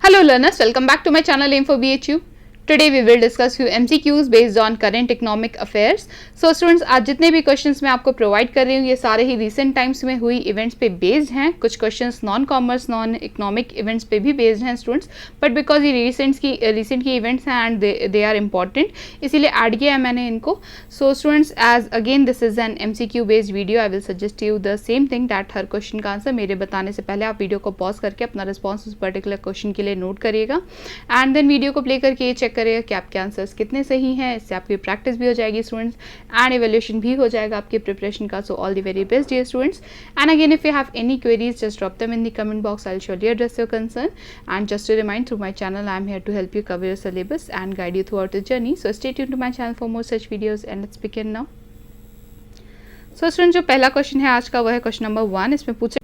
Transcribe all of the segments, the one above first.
Hello learners, welcome back to my channel Aim for BHU. Today we will discuss few MCQs based on current economic affairs. So students, आज जितने भी questions मैं आपको provide कर रही हूँ ये सारे ही रिसेंट टाइम्स में हुई इवेंट्स पे बेस्ड हैं. कुछ questions non commerce non economic events पे भी बेस्ड हैं स्टूडेंट्स, बट बिकॉज ये रिसेंट की इवेंट्स हैं एंड दे आर इम्पॉर्टेंट, इसीलिए ऐड किया है मैंने इनको. So students, as again this is an MCQ based video, I will suggest you the same thing that हर क्वेश्चन का आंसर मेरे बताने से पहले आप वीडियो को पॉज करके अपना रिस्पॉन्स उस पर्टिकुलर क्वेश्चन के लिए नोट करिएगा एंड देन वीडियो को प्ले करके ये चेक करिएगा कि आपके आंसर्स कितने सही हैं. इससे आपकी प्रैक्टिस भी हो जाएगी स्टूडेंट्स एंड इवैल्यूएशन भी हो जाएगा आपकी प्रिपरेशन का. So all the very best dear students, and again if you have any queries just drop them in the comment box. I will surely address your concern and just to remind, through my channel I am here to help you cover your syllabus and guide you throughout the journey. So stay tuned to my channel for more such videos and let's begin now. So students, जो पहला question है आज का वो है question number 1. इसमें पूछा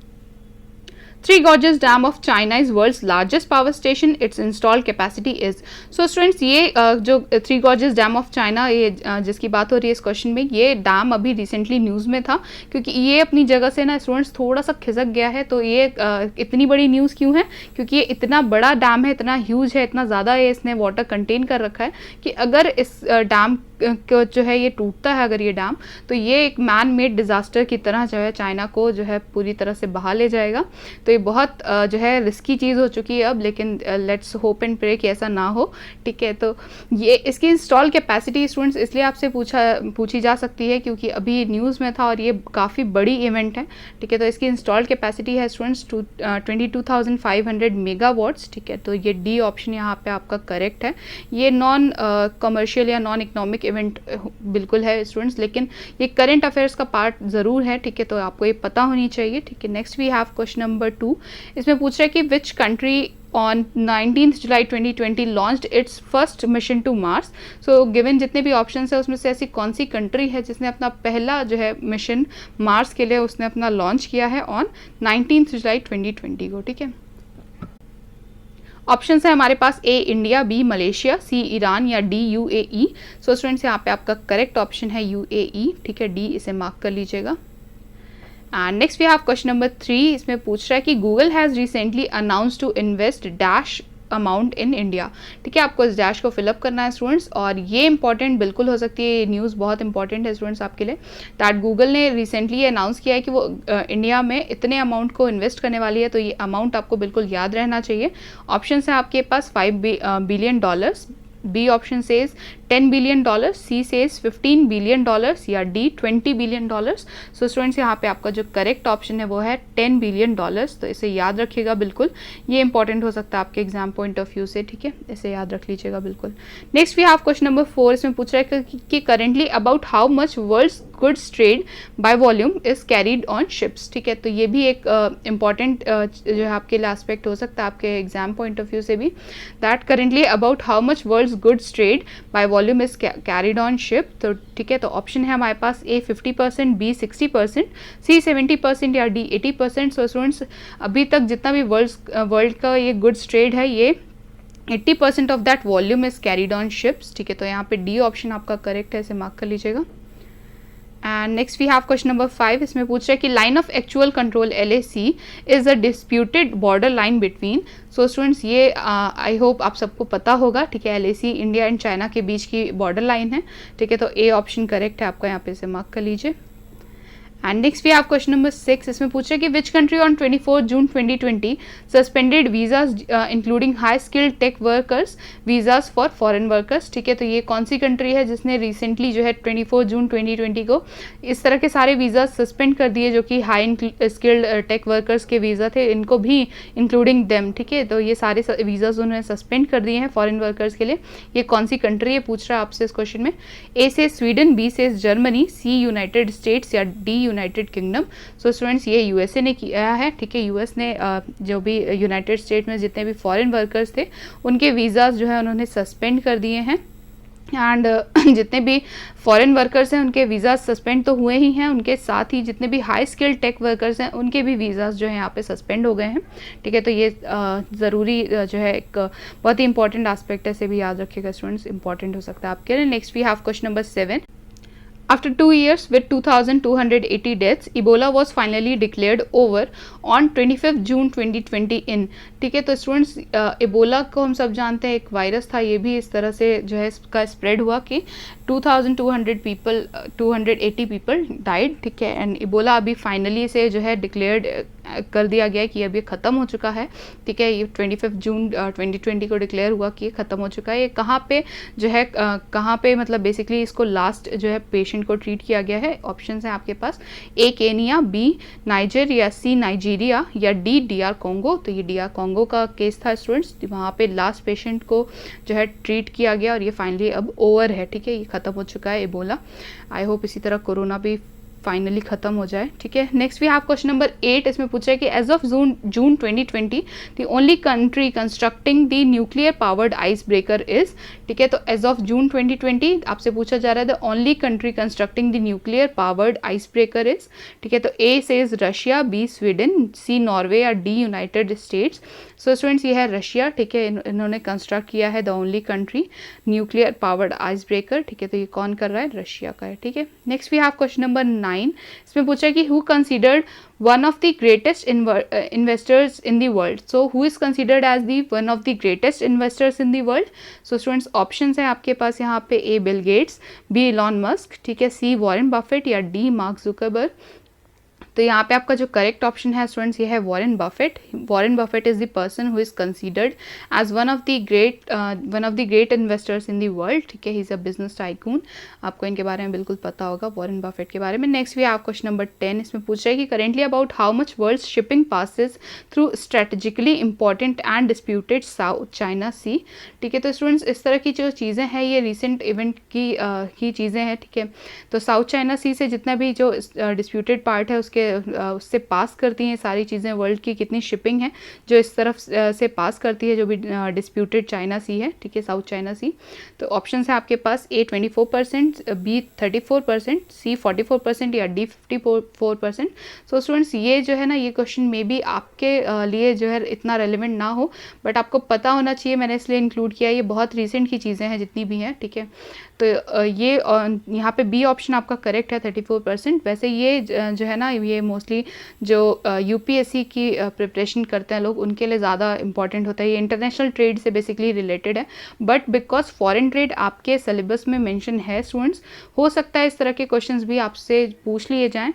Three Gorges Dam of China is world's largest power station. Its installed capacity is. So students, ये जो Three Gorges Dam of China ये जिसकी बात हो रही है इस क्वेश्चन में, ये डैम अभी रिसेंटली न्यूज़ में था क्योंकि ये अपनी जगह से ना स्टूडेंट्स थोड़ा सा खिसक गया है. तो ये इतनी बड़ी न्यूज़ क्यों है? क्योंकि ये इतना बड़ा डैम है, इतना ह्यूज है, इतना ज़्यादा ये इसने वाटर कंटेन कर रखा है कि अगर इस डैम को जो है ये टूटता है अगर ये डैम, तो ये एक मैन मेड डिज़ास्टर की तरह जो है चाइना को जो है पूरी तरह से बहा ले जाएगा. तो ये बहुत जो है रिस्की चीज़ हो चुकी है अब, लेकिन लेट्स होप एंड प्रे कि ऐसा ना हो. ठीक है, तो ये इसकी इंस्टॉल कैपेसिटी स्टूडेंट्स इसलिए आपसे पूछी जा सकती है क्योंकि अभी न्यूज़ में था और ये काफ़ी बड़ी इवेंट है. ठीक है, तो इसकी इंस्टॉल कैपेसिटी है स्टूडेंट्स 22,500 मेगावाट्स. ठीक है, तो ये डी ऑप्शन यहाँ पे आपका करेक्ट है. ये नॉन कमर्शियल या नॉन इकोनॉमिक इवेंट बिल्कुल है स्टूडेंट्स, लेकिन ये करंट अफेयर्स का पार्ट ज़रूर है. ठीक है, तो आपको ये पता होनी चाहिए. ठीक है, next we have question number 2. इसमें पूछ रहा है कि which country on 19th July 2020 launched its first mission to Mars. So given जितने भी ऑप्शंस है उसमें से ऐसी कौन सी कंट्री है जिसने अपना पहला जो है मिशन मार्स के लिए उसने अपना लॉन्च किया है ऑन 19th July 2020 को. ठीक है, ऑप्शंस है हमारे पास ए इंडिया, बी मलेशिया, सी ईरान या डी UAE. सो स्टूडेंट्स, यहाँ पे आपका करेक्ट ऑप्शन है UAE. ठीक है, डी इसे मार्क कर लीजिएगा. And next we have question number 3. इसमें पूछ रहा है कि Google has recently announce to invest dash amount in India. ठीक है, आपको इस डैश को फिलअप करना है स्टूडेंट्स, और ये इंपॉर्टेंट बिल्कुल हो सकती है, ये न्यूज़ बहुत इंपॉर्टेंट है स्टूडेंट्स आपके लिए. दैट गूगल ने रिसेंटली ये अनाउंस किया है कि वो इंडिया में इतने अमाउंट को इन्वेस्ट करने वाली है. तो ये अमाउंट आपको बिल्कुल याद रहना चाहिए. ऑप्शन है आपके पास $5 billion, B option says $10 billion, C says $15 billion या डी $20 बिलियन. सो स्टूडेंट्स, यहाँ पे आपका जो करेक्ट ऑप्शन है वो है $10 बिलियन. तो इसे याद रखिएगा बिल्कुल, ये इंपॉर्टेंट हो सकता है आपके एग्जाम पॉइंट ऑफ व्यू से. ठीक है, इसे याद रख लीजिएगा बिल्कुल. Next we have question number 4. इसमें पूछ रहा है कि currently about how much world's goods trade by volume is carried on ships. ठीक है, तो ये भी एक इंपॉर्टेंट जो है आपके लिए एस्पेक्ट हो सकता है आपके एग्जाम पॉइंट ऑफ व्यू से भी. That currently about how much world's goods trade by volume is carried on ship. तो ठीक है, तो ऑप्शन है हमारे पास ए 50%, बी 60%, सी 70% या डी 80%. सो स्टूडेंट्स, अभी तक जितना भी वर्ल्ड का ये गुड्स ट्रेड है ये 80% of that volume is carried on ships. ठीक है, तो यहाँ पे डी ऑप्शन आपका करेक्ट है, इसे मार्क कर लीजिएगा. And next we have question number 5. इसमें पूछ रहा है कि line of actual control LAC is a disputed border line between. So students, ये आई होप आप सबको पता होगा. ठीक है, LAC इंडिया एंड चाइना के बीच की बॉर्डर लाइन है. ठीक है, तो ए ऑप्शन करेक्ट है आपका, यहाँ पे इसे मार्क कर लीजिए. And next we have question number 6. इसमें पूछ रहे कि which country on 24 June 2020 suspended visas including high skilled tech workers visas for foreign workers. ठीक है, तो ये कौन सी कंट्री है जिसने रिसेंटली जो है 24 जून 2020 को इस तरह के सारे वीज़ा सस्पेंड कर दिए जो कि हाई स्किल्ड टेक वर्कर्स के वीज़ा थे, इनको भी इंक्लूडिंग देम. ठीक है, तो ये सारे वीज़ाज उन्होंने सस्पेंड कर दिए हैं फॉरेन वर्कर्स के लिए. ये कौन सी कंट्री है पूछ रहा है आपसे इस क्वेश्चन में. ए से स्वीडन, बी से जर्मनी, सी यूनाइटेड स्टेट्स या डी यूनाइटेड किंगडम. सो स्टूडेंट्स, ये USA ने किया है. ठीक है, US ने जो भी यूनाइटेड स्टेट में जितने भी फॉरेन वर्कर्स थे उनके वीज़ाज जो है उन्होंने सस्पेंड कर दिए हैं. एंड जितने भी फॉरेन वर्कर्स हैं उनके वीज़ा सस्पेंड तो हुए ही हैं, उनके साथ ही जितने भी हाई स्किल्ड टेक वर्कर्स हैं उनके भी वीज़ाज जो है यहाँ पे सस्पेंड हो गए हैं. ठीक है, तो ये ज़रूरी जो है एक बहुत ही इंपॉर्टेंट एस्पेक्ट है, इसे भी याद रखिएगा स्टूडेंट्स, इंपॉर्टेंट हो सकता है आपके लिए. Next we have question number 7. After 2 years with 2,280 deaths, Ebola was finally declared over on 25th June 2020 in. ठीक है। तो स्टूडेंट्स एबोला को हम सब जानते हैं, एक वायरस था, ये भी इस तरह से जो है इसका स्प्रेड हुआ कि 280 पीपल डाइड, ठीक है। एंड एबोला अभी फाइनली से जो है डिक्लेयर्ड कर दिया गया कि अब ये ख़त्म हो चुका है, ठीक है। ये 25 जून 2020 को डिक्लेयर हुआ कि ये ख़त्म हो चुका है। ये कहाँ पे जो है कहाँ पे मतलब बेसिकली इसको लास्ट जो है पेशेंट को ट्रीट किया गया है। ऑप्शंस हैं आपके पास, ए केनिया, बी नाइजर, या सी नाइजीरिया, या डी DR कॉन्गो। तो ये DR कॉन्गो का केस था स्टूडेंट्स, वहाँ पे लास्ट पेशेंट को जो है ट्रीट किया गया और ये फाइनली अब ओवर है, ठीक है। ये ख़त्म हो चुका है एबोला। आई होप इसी तरह कोरोना भी फाइनली खत्म हो जाए, ठीक है। Next we have question number 8। इसमें पूछा है कि as of June 2020 the only country constructing the nuclear powered ice breaker is, ठीक है। तो एज ऑफ जून 2020 आपसे पूछा जा रहा है the only country constructing the nuclear powered ice breaker is, ठीक है। तो ए सेज रशिया, बी स्वीडन, सी नॉर्वे, या डी यूनाइटेड स्टेट्स। सो स्टूडेंट्स ये है रशिया, ठीक है। इन्होंने कंस्ट्रक्ट किया है the only country nuclear powered ice breaker, ठीक है। तो ये कौन कर रहा है? रशिया का है, ठीक है। Next we have question number 9। इसमें पूछा है कि who considered one of the greatest investors in the world. So who is considered as the one of the greatest investors in the world. So students options हैं आपके पास यहाँ पे, A Bill Gates, B Elon Musk, ठीक है, C Warren Buffett, या D Mark Zuckerberg. तो यहाँ पे आपका जो करेक्ट ऑप्शन है स्टूडेंट्स ये है Warren Buffett. Warren Buffett is the person who is considered as one of the great investors in the world, ठीक है। He is a business tycoon. आपको इनके बारे में बिल्कुल पता होगा वॉरेन बफेट के बारे में। Next we have question number 10। इसमें पूछ रहा है कि currently about how much world shipping passes through strategically important and disputed South China Sea, ठीक है। तो स्टूडेंट्स इस तरह की जो चीज़ें हैं ये रिसेंट इवेंट की चीज़ें हैं, ठीक है। तो साउथ चाइना सी से जितना भी जो डिस्प्यूटेड पार्ट है उससे पास करती हैं सारी चीज़ें। वर्ल्ड की कितनी शिपिंग है जो इस तरफ से पास करती है, जो भी डिस्प्यूटेड चाइना सी है, ठीक है, साउथ चाइना सी। तो ऑप्शन है आपके पास, ए 24%, बी 34%, सी 44%, या डी 54%। सो स्टूडेंट्स ये जो है ना ये क्वेश्चन में भी आपके लिए जो है इतना रेलिवेंट ना हो, बट आपको पता होना चाहिए, मैंने इसलिए इंक्लूड किया। ये बहुत रिसेंट की चीज़ें हैं जितनी भी हैं, ठीक है। तो ये यहाँ पे बी ऑप्शन आपका करेक्ट है, 34%। वैसे ये जो है ना ये मोस्टली जो यूपीएससी की प्रिपरेशन करते हैं लोग उनके लिए ज़्यादा इंपॉर्टेंट होता है। ये इंटरनेशनल ट्रेड से बेसिकली रिलेटेड है, बट बिकॉज फॉरेन ट्रेड आपके सिलेबस में मेंशन है स्टूडेंट्स, हो सकता है इस तरह के क्वेश्चंस भी आपसे पूछ लिए जाएं,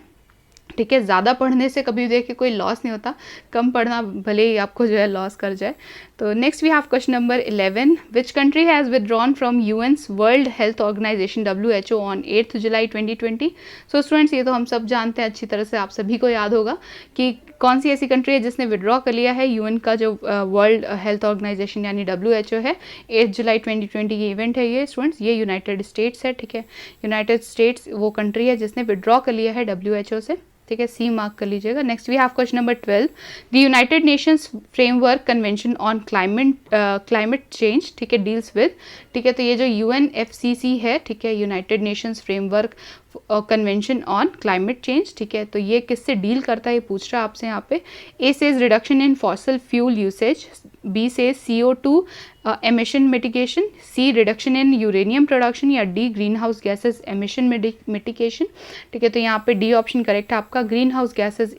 ठीक है। ज़्यादा पढ़ने से कभी देखिए कोई लॉस नहीं होता, कम पढ़ना भले ही आपको जो है लॉस कर जाए। तो next we have question number 11। Which country has withdrawn from UN's World Health Organization WHO on 8 जुलाई 2020। सो स्टूडेंट्स ये तो हम सब जानते हैं अच्छी तरह से, आप सभी को याद होगा कि कौन सी ऐसी कंट्री है जिसने विड्रॉ कर लिया है यूएन का जो वर्ल्ड हेल्थ ऑर्गेनाइजेशन यानी WHO है। 8 जुलाई 2020 की इवेंट है ये स्टूडेंट्स, ये यूनाइटेड स्टेट्स है, ठीक है। यूनाइटेड स्टेट्स वो कंट्री है जिसने विड्रॉ कर लिया है WHO से, ठीक है, सी मार्क कर लीजिएगा। Next we have question number 12। The United Nations framework convention on climate change, ठीक है, डील्स विद, ठीक है। तो ये जो UNFCCC है, ठीक है, United Nations framework convention on climate change, ठीक है। तो ये किससे डील करता है ये पूछ रहा है आपसे यहाँ पे। A says reduction in fossil fuel usage, B says CO2 emission mitigation, C reduction in uranium production, या D greenhouse gases emission mitigation, ठीक है। तो यहाँ पे डी ऑप्शन करेक्ट है आपका, green house gases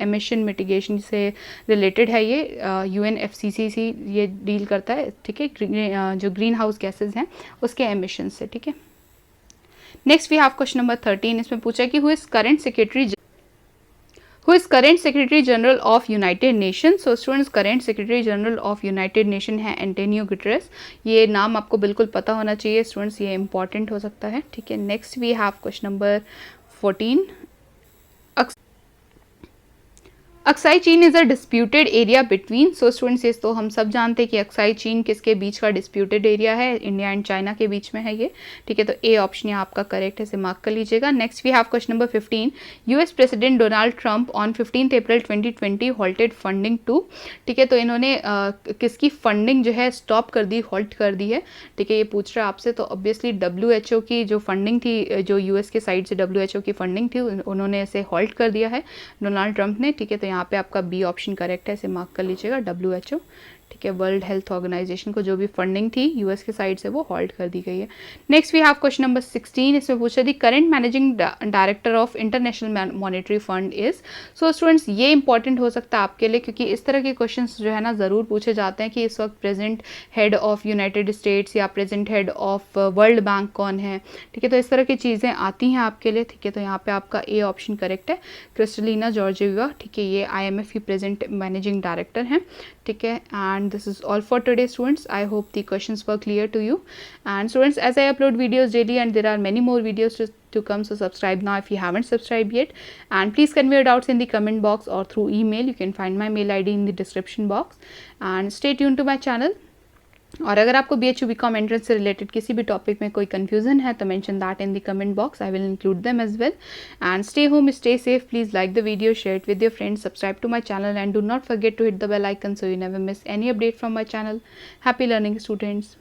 emission mitigation से related है ये। UNFCCC ये डील करता है, ठीक है, जो ग्रीन हाउस गैसेज हैं उसके एमिशन से, ठीक है। Next we have question number 13। इसमें पूछा कि who is current secretary general of United Nation. So students current secretary general of United Nation है एंटोनियो गुटेरेस। ये नाम आपको बिल्कुल पता होना चाहिए स्टूडेंट्स, ये इंपॉर्टेंट हो सकता है, ठीक है। Next we have question number 14। Aksai Chin is a disputed area between. So students ये तो हम सब जानते हैं कि अक्साई चीन किसके बीच का डिस्प्यूटेड एरिया है, इंडिया एंड चाइना के बीच में है ये, ठीक है। तो ए ऑप्शन यहाँ आपका करेक्ट है, इसे मार्क कर लीजिएगा। Next we have question number 15। US president Donald Trump on 15 April 2020 halted funding to, ठीक है। तो इन्होंने किसकी फंडिंग जो है स्टॉप कर दी, हॉल्ट कर दी है, ठीक है, ये पूछ रहा है आपसे। तो ऑब्वियसली WHO की जो फंडिंग थी, जो US के साइड से WHO की फंडिंग थी, उन्होंने इसे हॉल्ट कर दिया है डोनाल्ड ट्रंप ने, ठीक है। तो यहाँ पे आपका बी ऑप्शन करेक्ट है, इसे मार्क कर लीजिएगा WHO, ठीक है, वर्ल्ड हेल्थ ऑर्गेनाइजेशन को जो भी फंडिंग थी यूएस के साइड से वो हॉल्ट कर दी गई है। Next we have question number 16, इसमें पूछा the current managing director of International Monetary Fund is. So students ये इंपॉर्टेंट हो सकता है आपके लिए, क्योंकि इस तरह के क्वेश्चन जो है ना ज़रूर पूछे जाते हैं कि इस वक्त present head of United States या present head of World Bank कौन है। ठीक है, तो इस तरह की चीज़ें आती हैं आपके लिए। ठीक है, तो यहाँ पे आपका ए ऑप्शन करेक्ट है, क्रिस्टलिना जॉर्जिएवा। ठीक है, ये IMF की प्रेजेंट मैनेजिंग डायरेक्टर हैं। ठीक है, and this is all for today students. I hope the questions were clear to you. And students, as I upload videos daily and there are many more videos to come, so subscribe now if you haven't subscribed yet, and please convey your doubts in the comment box or through email. You can find my mail ID in the description box, and stay tuned to my channel. और अगर आपको BHU BCom entrance से related किसी भी topic में कोई confusion है तो mention that in the comment box, I will include them as well. And stay home, stay safe, please like the video, share it with your friends, subscribe to my channel and do not forget to hit the bell icon so you never miss any update from my channel. Happy learning students.